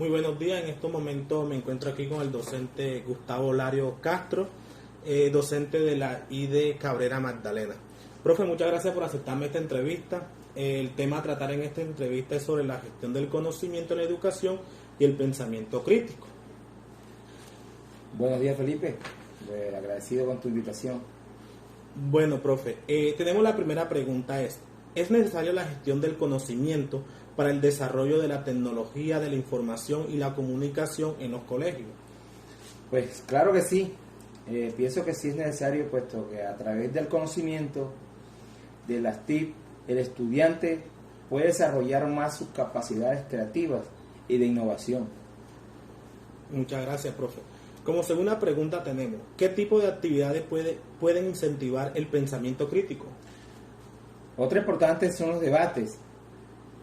Muy buenos días, en estos momentos me encuentro aquí con el docente Gustavo Lario Castro, docente de la ID Cabrera Magdalena. Profe, muchas gracias por aceptarme esta entrevista. El tema a tratar en esta entrevista es sobre la gestión del conocimiento en la educación y el pensamiento crítico. Buenos días, Felipe. Agradecido con tu invitación. Bueno, profe, tenemos la primera pregunta ¿es necesaria la gestión del conocimiento para el desarrollo de la tecnología de la información y la comunicación en los colegios? Pues claro que sí. Pienso que sí es necesario, puesto que a través del conocimiento de las TIC, el estudiante puede desarrollar más sus capacidades creativas y de innovación. Muchas gracias, profe. Como segunda pregunta tenemos, ¿qué tipo de actividades pueden incentivar el pensamiento crítico? Otra importante son los debates,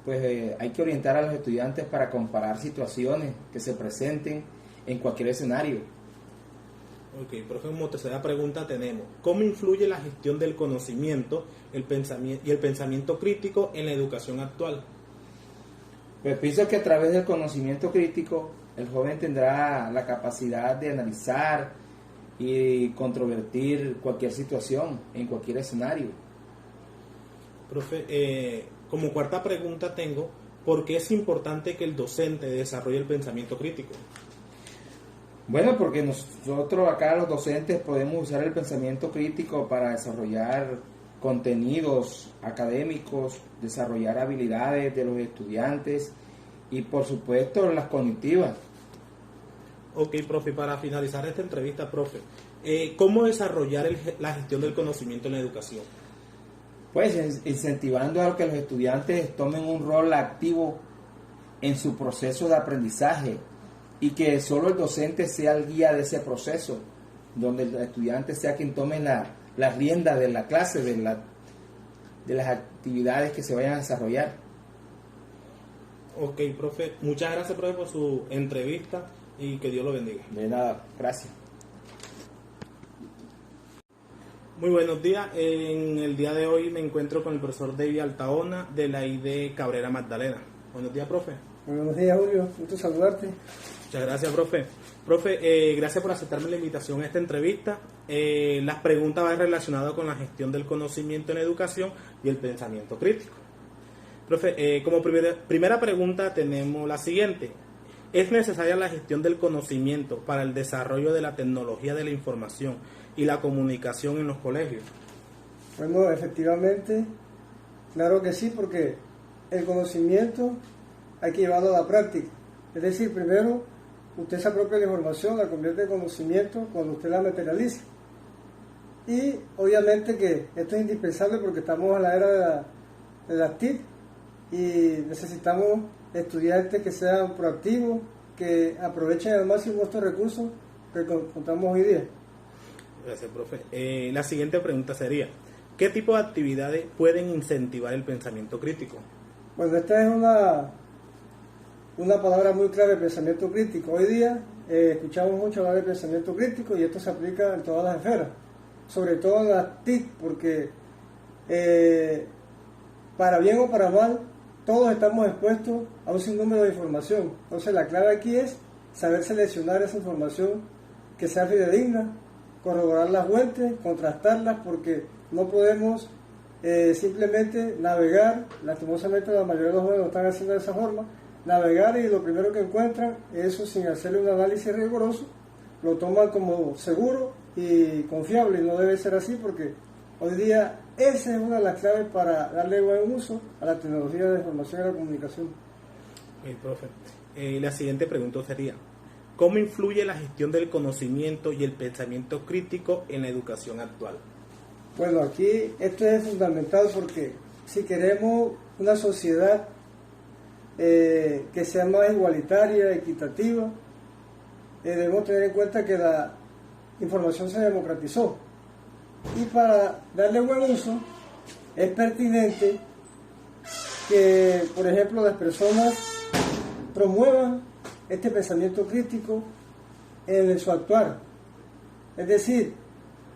pues hay que orientar a los estudiantes para comparar situaciones que se presenten en cualquier escenario. Ok, profe, como tercera pregunta tenemos, ¿cómo influye la gestión del conocimiento y el pensamiento crítico en la educación actual? Pues pienso que a través del conocimiento crítico el joven tendrá la capacidad de analizar y controvertir cualquier situación en cualquier escenario. Profe, como cuarta pregunta tengo, ¿por qué es importante que el docente desarrolle el pensamiento crítico? Bueno, porque nosotros acá los docentes podemos usar el pensamiento crítico para desarrollar contenidos académicos, desarrollar habilidades de los estudiantes y por supuesto las cognitivas. Ok, profe, para finalizar esta entrevista, profe, ¿cómo desarrollar la gestión del conocimiento en la educación? Pues incentivando a que los estudiantes tomen un rol activo en su proceso de aprendizaje y que solo el docente sea el guía de ese proceso, donde el estudiante sea quien tome la rienda de la clase, de las actividades que se vayan a desarrollar. Ok, profe, muchas gracias, profe, por su entrevista y que Dios lo bendiga. De nada, gracias. Muy buenos días, en el día de hoy me encuentro con el profesor David Altaona de la ID Cabrera Magdalena. Buenos días, profe. Muy buenos días, Julio, gusto saludarte. Muchas gracias, profe. Profe, gracias por aceptarme la invitación a esta entrevista. Las preguntas van relacionadas con la gestión del conocimiento en educación y el pensamiento crítico. Profe, como primera pregunta tenemos la siguiente. ¿Es necesaria la gestión del conocimiento para el desarrollo de la tecnología de la información y la comunicación en los colegios? Bueno, efectivamente, claro que sí, porque el conocimiento hay que llevarlo a la práctica. Es decir, primero, usted se apropia de la información, la convierte en conocimiento cuando usted la materializa. Y obviamente que esto es indispensable porque estamos a la era de las TIC y necesitamos estudiantes que sean proactivos, que aprovechen al máximo estos recursos que contamos hoy día. Gracias, profe. La siguiente pregunta sería, ¿qué tipo de actividades pueden incentivar el pensamiento crítico? Bueno, esta es una palabra muy clave, pensamiento crítico. Hoy día escuchamos mucho hablar de pensamiento crítico y esto se aplica en todas las esferas, sobre todo en las TIC, porque para bien o para mal, todos estamos expuestos a un sinnúmero de información. Entonces la clave aquí es saber seleccionar esa información que sea fidedigna, corroborar las fuentes, contrastarlas, porque no podemos simplemente navegar. Lastimosamente la mayoría de los jóvenes lo están haciendo de esa forma, navegar y lo primero que encuentran, eso sin hacerle un análisis riguroso, lo toman como seguro y confiable, y no debe ser así, porque hoy día esa es una de las claves para darle buen uso a la tecnología de la información y la comunicación. Profe, la siguiente pregunta sería, ¿cómo influye la gestión del conocimiento y el pensamiento crítico en la educación actual? Bueno, aquí esto es fundamental porque si queremos una sociedad que sea más igualitaria, equitativa, debemos tener en cuenta que la información se democratizó. Y para darle buen uso, es pertinente que, por ejemplo, las personas promuevan este pensamiento crítico en su actuar. Es decir,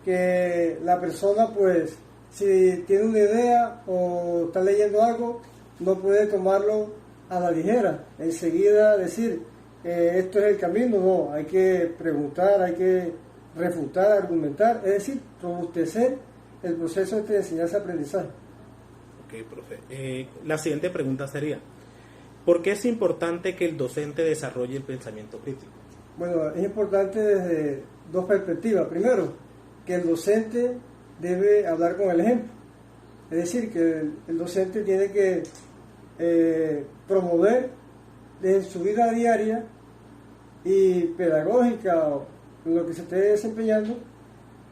que la persona, pues, si tiene una idea o está leyendo algo, no puede tomarlo a la ligera. Enseguida decir, esto es el camino, no, hay que preguntar, hay que refutar, argumentar, es decir, robustecer el proceso de enseñanza-aprendizaje. Ok, profe. La siguiente pregunta sería, ¿por qué es importante que el docente desarrolle el pensamiento crítico? Bueno, es importante desde dos perspectivas. Primero, que el docente debe hablar con el ejemplo. Es decir, que el docente tiene que promover en su vida diaria y pedagógica o en lo que se esté desempeñando,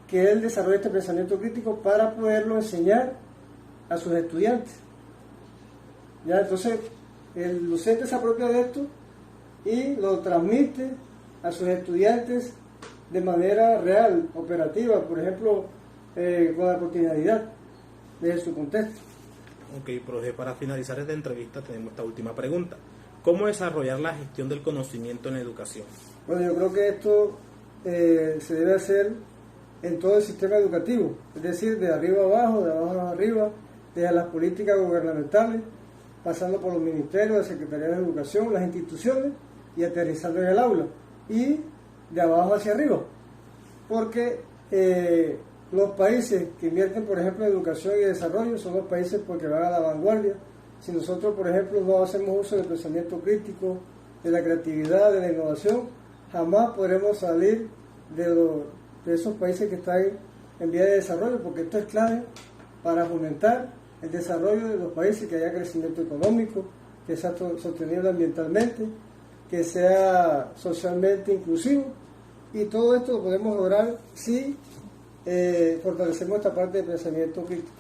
que él desarrolle este pensamiento crítico para poderlo enseñar a sus estudiantes. Ya, entonces, el docente se apropia de esto y lo transmite a sus estudiantes de manera real, operativa, por ejemplo, con la cotidianidad desde su contexto. Ok, profe, para finalizar esta entrevista tenemos esta última pregunta. ¿Cómo desarrollar la gestión del conocimiento en la educación? Bueno, yo creo que esto se debe hacer en todo el sistema educativo, es decir, de arriba abajo, de abajo arriba, desde las políticas gubernamentales, pasando por los ministerios, la Secretaría de Educación, las instituciones y aterrizando en el aula. Y de abajo hacia arriba, porque los países que invierten, por ejemplo, en educación y desarrollo son los países porque van a la vanguardia. Si nosotros, por ejemplo, no hacemos uso del pensamiento crítico, de la creatividad, de la innovación, jamás podremos salir de esos países que están en vía de desarrollo, porque esto es clave para fomentar el desarrollo de los países, que haya crecimiento económico, que sea sostenible ambientalmente, que sea socialmente inclusivo, y todo esto lo podemos lograr si fortalecemos esta parte de pensamiento crítico.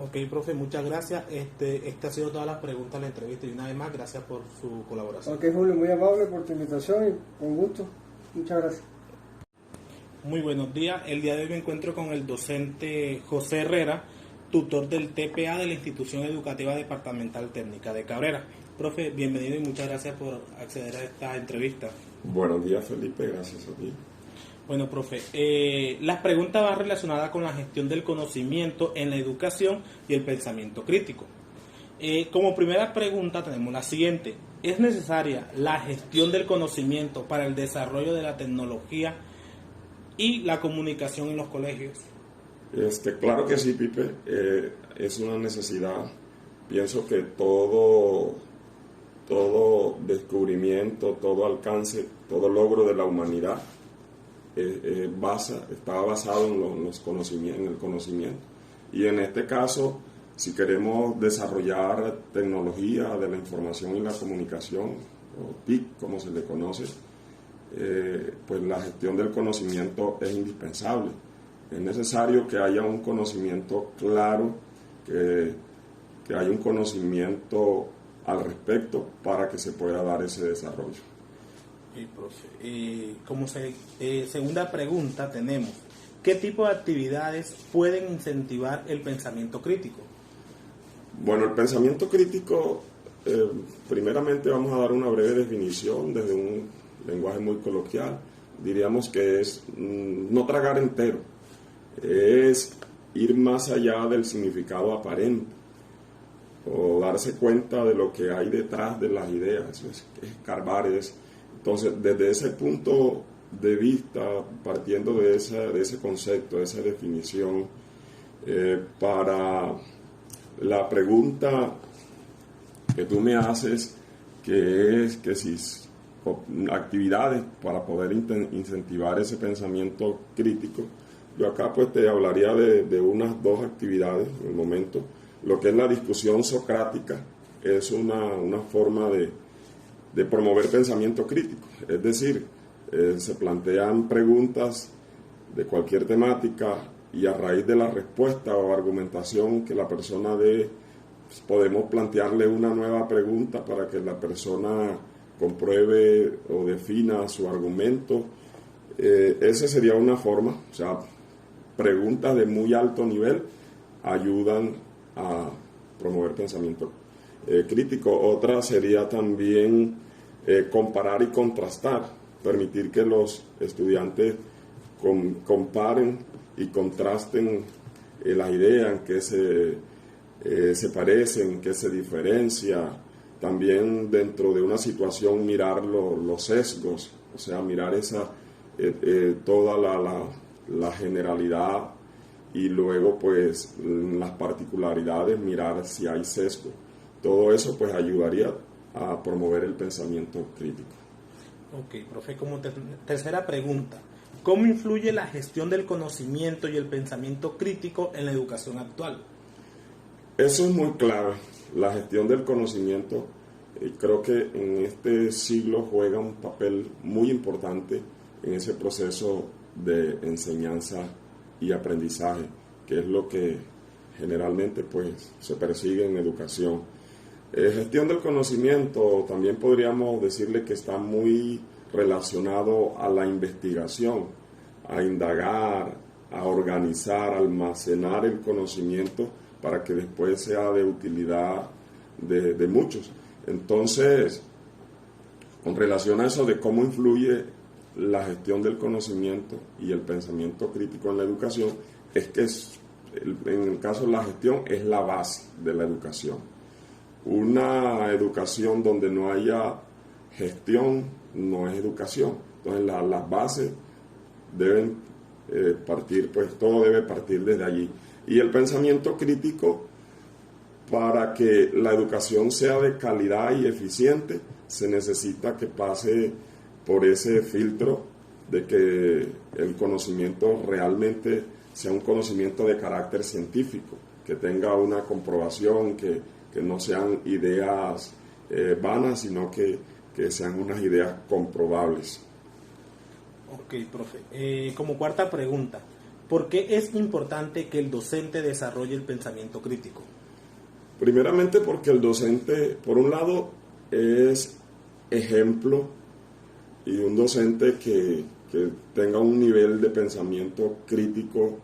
Ok, profe, muchas gracias. Esta ha sido todas las preguntas de la entrevista y una vez más, gracias por su colaboración. Ok, Julio, muy amable por tu invitación y con gusto. Muchas gracias. Muy buenos días. El día de hoy me encuentro con el docente José Herrera, tutor del TPA de la Institución Educativa Departamental Técnica de Cabrera. Profe, bienvenido y muchas gracias por acceder a esta entrevista. Buenos días, Felipe, gracias a ti. Bueno, profe, las preguntas van relacionadas con la gestión del conocimiento en la educación y el pensamiento crítico. Como primera pregunta tenemos la siguiente. ¿Es necesaria la gestión del conocimiento para el desarrollo de la tecnología y la comunicación en los colegios? Claro que sí, Pipe, es una necesidad. Pienso que todo descubrimiento, todo alcance, todo logro de la humanidad está basado en el conocimiento. Y en este caso, si queremos desarrollar tecnología de la información y la comunicación, o TIC, como se le conoce, pues la gestión del conocimiento es indispensable. Es necesario que haya un conocimiento claro, que haya un conocimiento al respecto para que se pueda dar ese desarrollo. Profe, segunda pregunta tenemos, ¿qué tipo de actividades pueden incentivar el pensamiento crítico? Bueno, el pensamiento crítico, primeramente vamos a dar una breve definición desde un lenguaje muy coloquial. Diríamos que es no tragar entero, es ir más allá del significado aparente o darse cuenta de lo que hay detrás de las ideas, es escarbar. Entonces, desde ese punto de vista, partiendo de ese concepto, de esa definición, para la pregunta que tú me haces, que es que si actividades para poder incentivar ese pensamiento crítico, yo acá pues te hablaría de unas dos actividades en el momento. Lo que es la discusión socrática es una forma de promover pensamiento crítico, es decir, se plantean preguntas de cualquier temática y a raíz de la respuesta o argumentación que la persona dé, pues podemos plantearle una nueva pregunta para que la persona compruebe o defina su argumento. Esa sería una forma, o sea, preguntas de muy alto nivel ayudan a promover pensamiento crítico. Otra sería también comparar y contrastar, permitir que los estudiantes comparen y contrasten las ideas, en qué se parecen, qué se diferencia, también dentro de una situación mirar los sesgos, o sea, mirar toda la generalidad y luego pues las particularidades, mirar si hay sesgo. Todo eso pues ayudaría a promover el pensamiento crítico. Ok, profe, como tercera pregunta, ¿cómo influye la gestión del conocimiento y el pensamiento crítico en la educación actual? Eso es muy clave, la gestión del conocimiento. Creo que en este siglo juega un papel muy importante en ese proceso de enseñanza y aprendizaje, que es lo que generalmente pues se persigue en educación. Gestión del conocimiento también podríamos decirle que está muy relacionado a la investigación, a indagar, a organizar, a almacenar el conocimiento para que después sea de utilidad de muchos. Entonces, con relación a eso de cómo influye la gestión del conocimiento y el pensamiento crítico en la educación, es que en el caso de la gestión es la base de la educación. Una educación donde no haya gestión no es educación. Entonces las bases deben partir, pues todo debe partir desde allí. Y el pensamiento crítico, para que la educación sea de calidad y eficiente, se necesita que pase por ese filtro de que el conocimiento realmente sea un conocimiento de carácter científico, que tenga una comprobación, que no sean ideas vanas, sino que sean unas ideas comprobables. Ok, profe. Como cuarta pregunta, ¿por qué es importante que el docente desarrolle el pensamiento crítico? Primeramente porque el docente, por un lado, es ejemplo, y un docente que tenga un nivel de pensamiento crítico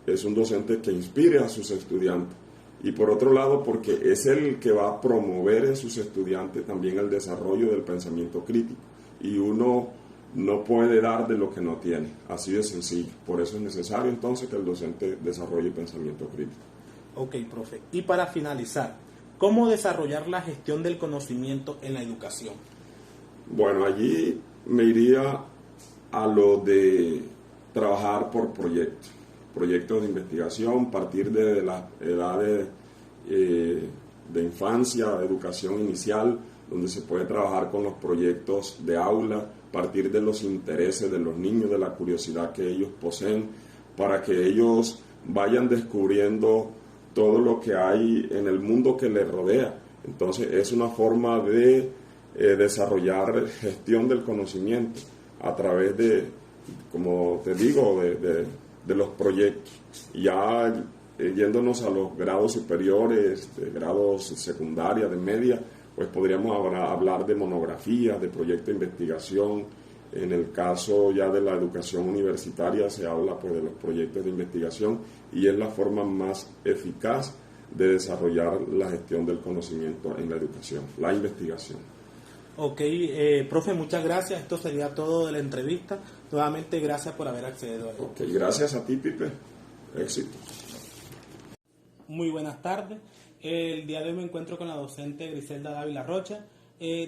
es un docente que inspire a sus estudiantes. Y por otro lado, porque es el que va a promover en sus estudiantes también el desarrollo del pensamiento crítico. Y uno no puede dar de lo que no tiene, así de sencillo. Por eso es necesario entonces que el docente desarrolle pensamiento crítico. Ok, profe. Y para finalizar, ¿cómo desarrollar la gestión del conocimiento en la educación? Bueno, allí me iría a lo de trabajar por proyectos de investigación, partir de las edades de infancia, educación inicial, donde se puede trabajar con los proyectos de aula, partir de los intereses de los niños, de la curiosidad que ellos poseen, para que ellos vayan descubriendo todo lo que hay en el mundo que les rodea. Entonces es una forma de desarrollar gestión del conocimiento a través de, como te digo, de los proyectos. Ya yéndonos a los grados superiores, de grados secundaria, de media, pues podríamos hablar de monografías, de proyectos de investigación. En el caso ya de la educación universitaria se habla pues de los proyectos de investigación y es la forma más eficaz de desarrollar la gestión del conocimiento en la educación, la investigación. Ok, profe, muchas gracias. Esto sería todo de la entrevista. Nuevamente, gracias por haber accedido a ella. Ok, gracias a ti, Pipe. Éxito. Muy buenas tardes. El día de hoy me encuentro con la docente Griselda Dávila Rocha,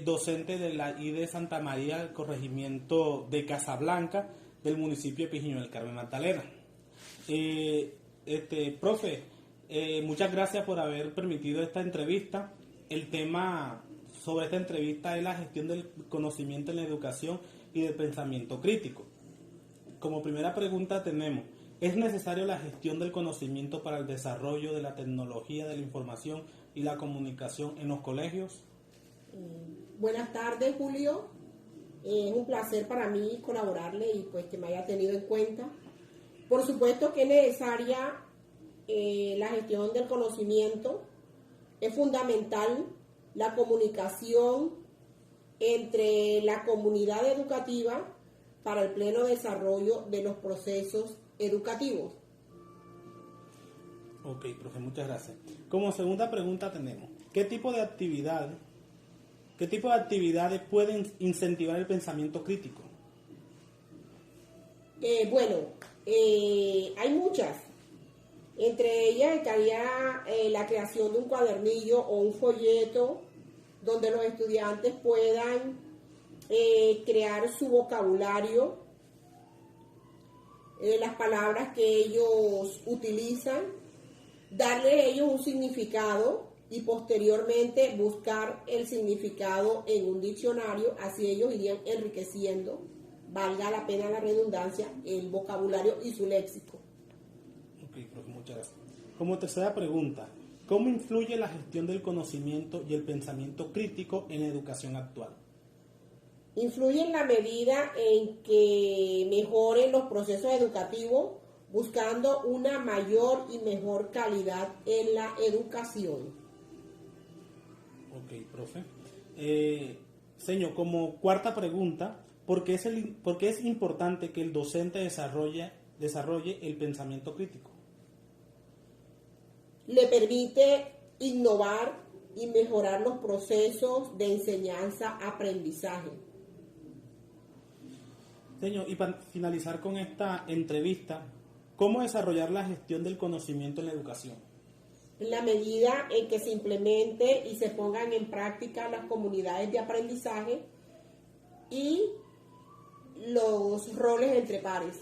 docente de la IDE Santa María del corregimiento de Casablanca del municipio de Pijiño del Carmen, Magdalena. Profe, muchas gracias por haber permitido esta entrevista. El tema sobre esta entrevista es la gestión del conocimiento en la educación y del pensamiento crítico. Como primera pregunta tenemos, ¿es necesario la gestión del conocimiento para el desarrollo de la tecnología de la información y la comunicación en los colegios? Buenas tardes, Julio. Es un placer para mí colaborarle y pues que me haya tenido en cuenta. Por supuesto que es necesaria la gestión del conocimiento. Es fundamental la comunicación entre la comunidad educativa para el pleno desarrollo de los procesos educativos. Ok, profe, muchas gracias. Como segunda pregunta tenemos, ¿qué tipo de actividades pueden incentivar el pensamiento crítico? Hay muchas. Entre ellas estaría la creación de un cuadernillo o un folleto donde los estudiantes puedan crear su vocabulario, las palabras que ellos utilizan, darle a ellos un significado y posteriormente buscar el significado en un diccionario, así ellos irían enriqueciendo, valga la pena la redundancia, el vocabulario y su léxico. Ok, profe, muchas gracias. Como tercera pregunta, ¿cómo influye la gestión del conocimiento y el pensamiento crítico en la educación actual? Influye en la medida en que mejoren los procesos educativos, buscando una mayor y mejor calidad en la educación. Ok, profe. Señor, como cuarta pregunta, ¿por qué es importante que el docente desarrolle el pensamiento crítico? Le permite innovar y mejorar los procesos de enseñanza-aprendizaje. Señor, y para finalizar con esta entrevista, ¿cómo desarrollar la gestión del conocimiento en la educación? En la medida en que se implemente y se pongan en práctica las comunidades de aprendizaje y los roles entre pares.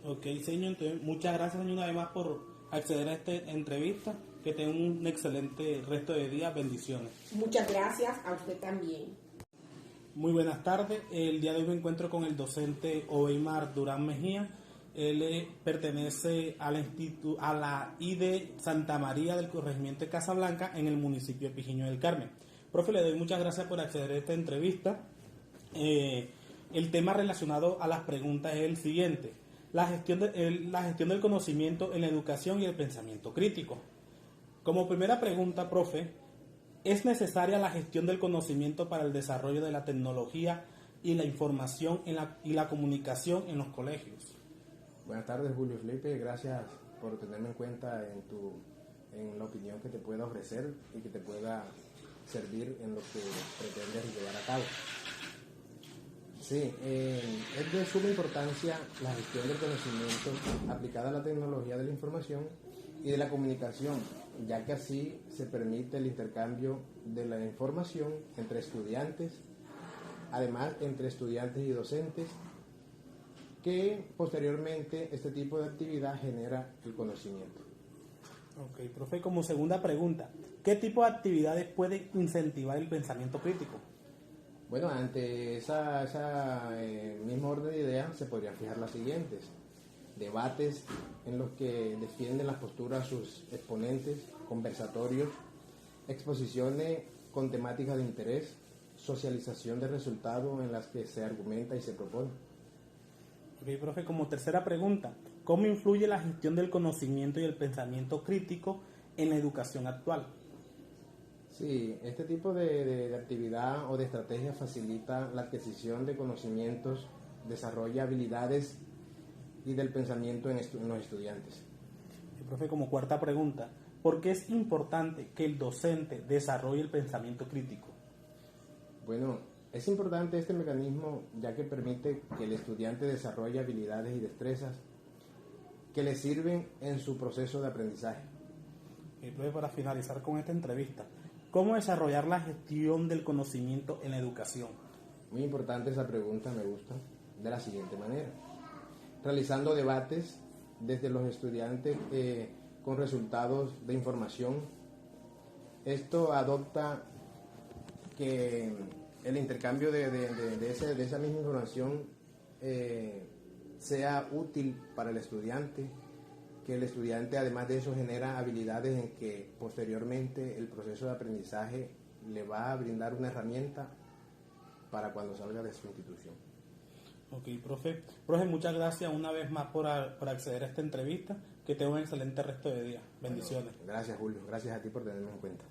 Ok, señor, entonces muchas gracias, señor, una vez más por acceder a esta entrevista. Que tenga un excelente resto de día. Bendiciones. Muchas gracias a usted también. Muy buenas tardes. El día de hoy me encuentro con el docente Oweimar Durán Mejía. Él pertenece a la ID Santa María del Corregimiento de Casablanca en el municipio de Pijiño del Carmen. Profe, le doy muchas gracias por acceder a esta entrevista. El tema relacionado a las preguntas es el siguiente: la gestión del conocimiento en la educación y el pensamiento crítico. Como primera pregunta, profe, ¿es necesaria la gestión del conocimiento para el desarrollo de la tecnología y la información y la comunicación en los colegios? Buenas tardes, Julio Felipe. Gracias por tenerme en cuenta en la opinión que te pueda ofrecer y que te pueda servir en lo que pretendes llevar a cabo. Sí, es de suma importancia la gestión del conocimiento aplicada a la tecnología de la información y de la comunicación, ya que así se permite el intercambio de la información entre estudiantes, además entre estudiantes y docentes, que posteriormente este tipo de actividad genera el conocimiento. Ok, profe, como segunda pregunta, ¿qué tipo de actividades pueden incentivar el pensamiento crítico? Bueno, ante esa misma orden de ideas se podrían fijar las siguientes: debates en los que defienden las posturas sus exponentes, conversatorios, exposiciones con temáticas de interés, socialización de resultados en las que se argumenta y se propone. Ok, profe, como tercera pregunta, ¿cómo influye la gestión del conocimiento y el pensamiento crítico en la educación actual? Sí, este tipo de actividad o de estrategia facilita la adquisición de conocimientos, desarrolla habilidades y del pensamiento en los estudiantes. Profe, como cuarta pregunta, ¿por qué es importante que el docente desarrolle el pensamiento crítico? Bueno, es importante este mecanismo ya que permite que el estudiante desarrolle habilidades y destrezas que le sirven en su proceso de aprendizaje. Y profe, para finalizar con esta entrevista, ¿cómo desarrollar la gestión del conocimiento en la educación? Muy importante esa pregunta, me gusta, de la siguiente manera: realizando debates desde los estudiantes con resultados de información. Esto adopta que el intercambio de esa misma información sea útil para el estudiante, que el estudiante además de eso genera habilidades en que posteriormente el proceso de aprendizaje le va a brindar una herramienta para cuando salga de su institución. Ok, profe. Profe, muchas gracias una vez más por acceder a esta entrevista. Que tenga un excelente resto de día. Bendiciones. Bueno, gracias, Julio. Gracias a ti por tenerme en cuenta.